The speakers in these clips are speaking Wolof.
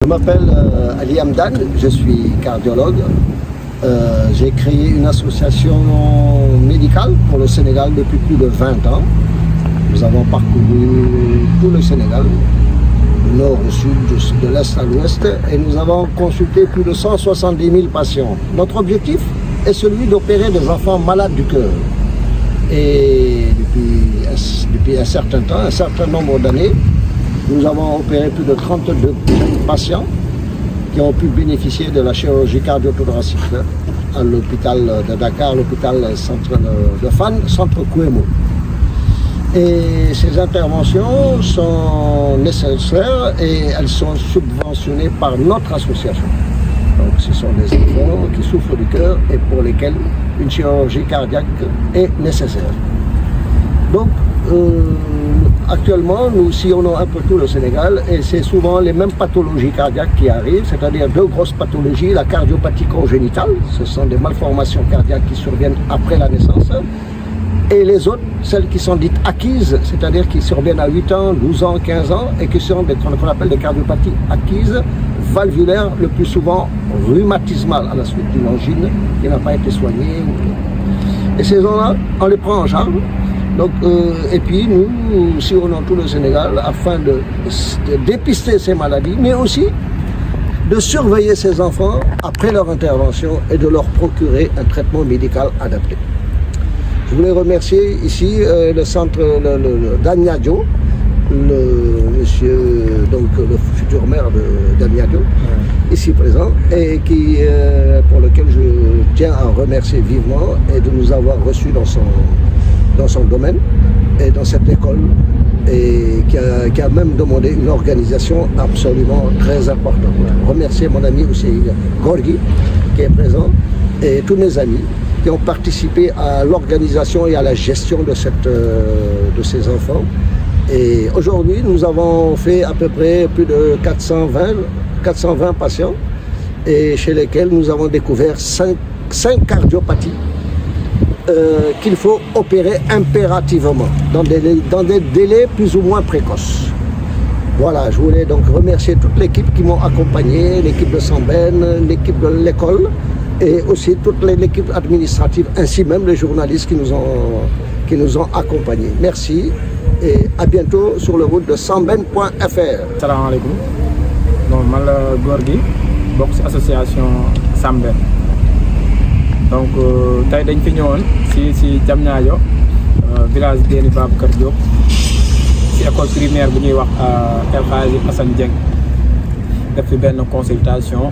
Je m'appelle Ali Hamdan, je suis cardiologue. J'ai créé une association médicale pour le Sénégal depuis plus de 20 ans. Nous avons parcouru tout le Sénégal, du nord au sud, de l'est à l'ouest, et nous avons consulté plus de 170 000 patients. Notre objectif est celui d'opérer des enfants malades du cœur. Et depuis un certain temps, un certain nombre d'années, nous avons opéré plus de 32 patients qui ont pu bénéficier de la chirurgie cardio-thoracique à l'hôpital de Dakar, l'hôpital centre de Fann, centre Kouémo. Et ces interventions sont nécessaires et elles sont subventionnées par notre association. Donc ce sont des enfants qui souffrent du cœur et pour lesquels une chirurgie cardiaque est nécessaire. Donc actuellement, nous sillonnons un peu tout le Sénégal et c'est souvent les mêmes pathologies cardiaques qui arrivent, c'est-à-dire deux grosses pathologies, la cardiopathie congénitale, ce sont des malformations cardiaques qui surviennent après la naissance, et les autres, celles qui sont dites acquises, c'est-à-dire qui surviennent à 8 ans, 12 ans, 15 ans, et qui sont qu'on appelle des cardiopathies acquises, valvulaires, le plus souvent rhumatismales à la suite d'une angine qui n'a pas été soignée. Et ces gens-là, on les prend en charge. Donc, et puis nous sillonnons tout le Sénégal afin de dépister ces maladies, mais aussi de surveiller ces enfants après leur intervention et de leur procurer un traitement médical adapté. Je voulais remercier ici le centre d'Agnadio, monsieur, donc le futur maire d'Agnadio, ici présent, et pour lequel je tiens à remercier vivement et de nous avoir reçus dans son domaine et dans cette école, et qui a même demandé une organisation absolument très importante. Remercier mon ami aussi Gorgui qui est présent et tous mes amis qui ont participé à l'organisation et à la gestion de ces enfants. Et aujourd'hui, nous avons fait à peu près plus de 420 patients, et chez lesquels nous avons découvert 5 cardiopathies qu'il faut opérer impérativement dans des délais plus ou moins précoces. Voilà, je voulais donc remercier toute l'équipe qui m'ont accompagné, l'équipe de Sambène, l'équipe de l'école, et aussi toute l'équipe administrative, ainsi même les journalistes qui nous ont accompagnés. Merci et à bientôt sur le route de Sambène.fr. Salam alaikum. Donc, je suis Gorgui, bokk ci association Sambène. Donc, tey dañ fi ñëwoon si Diamniadio, village Déni Babacar Diop, ci école primaire bu ñuy wax El Hadji Assane Dieng, def fi benn consultation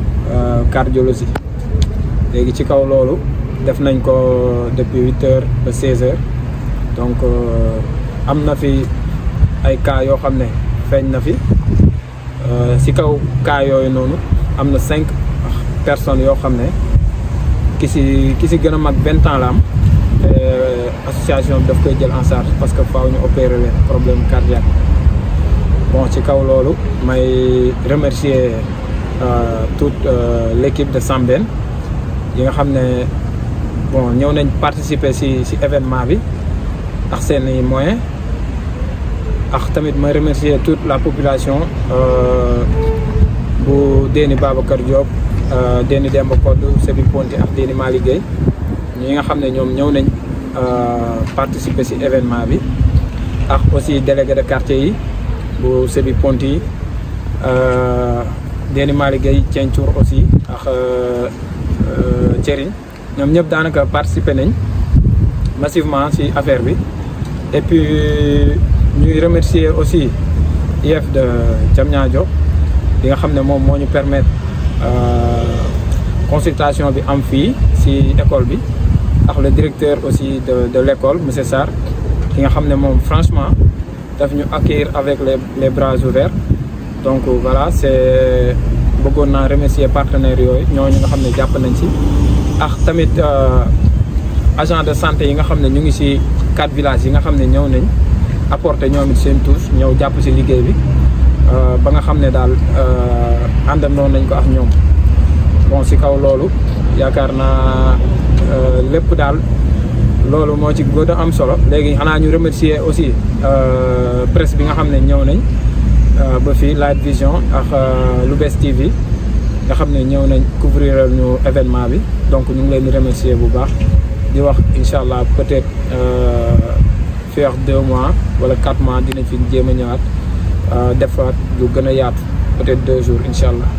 cardiologie. Léegi ci kaw loolu def nañ ko depuis 8 heures ba 16 heures. Donc am na fi ay cas yoo xam ne feeñ na fi ci kaw cas yooyu noonu am na 5 personnes yoo xam ne ki si gën a mag 20 ans la am, association bi daf koy jël en charge parce que faaw ñu opérer leen problème cardiaque. Bon, ci kaw loolu may remercier toute l'équipe de Sambène yi nga xam ne bon ñëw nañ participer ci événement bi ak seeni moyens, ak tamit may remercier toute la population bu Déni Babacar Diop, Déni Demba Koddu, Sébi Ponti ak Déni Malick Gueye ñi nga xam ne ñoom ñëw nañ participer ci événement bi, ak aussi délégué de quartier yi bu Sébi Ponti, Déni Malick Gueye, Thientour aussi ak Thierry, ñoom ñëpp daanaka participer nañ massivement ci affaire bi. Et puis ñuy remercier aussi IEF de Diamniadio bi nga xam ne moom moo ñu permettre consultation bi am fii ci école bi, ak le directeur aussi de l'école monsieur Sarr ki nga xam ne moom franchement daf ñu accueillir avec les bras ouverts. Donc voilà, c'est bëggoon naa remercier partenaires yooyu ñooñu nga xam ne jàpp nañ ci, ak tamit agent de santé yi nga xam ne ñu ngi ci 4 villages yi nga xam ne ñëw nañ apporter ñoom it seen touche ñëw jàpp ci liggéey bi ba nga xam ne daal àndandoo nañ ko ak ñoom. Bon, ci kaw loolu yaakaar naa lépp daal loolu moo ci gën a am solo. Léegi xanaa ñu remercier aussi presse bi nga xam ne ñëw nañ ba fii Light Vision ak Lou'Bess TV nga xam ne ñëw nañ couvrir ñu événement bi donc ñu ngi leen di remercier bu baax di wax incha allah peut-être fii ak 2 mois wala 4 mois dinañ fi jéem a ñëwaat defaat lu gën a yaatu peut-être 2 jours incha allah.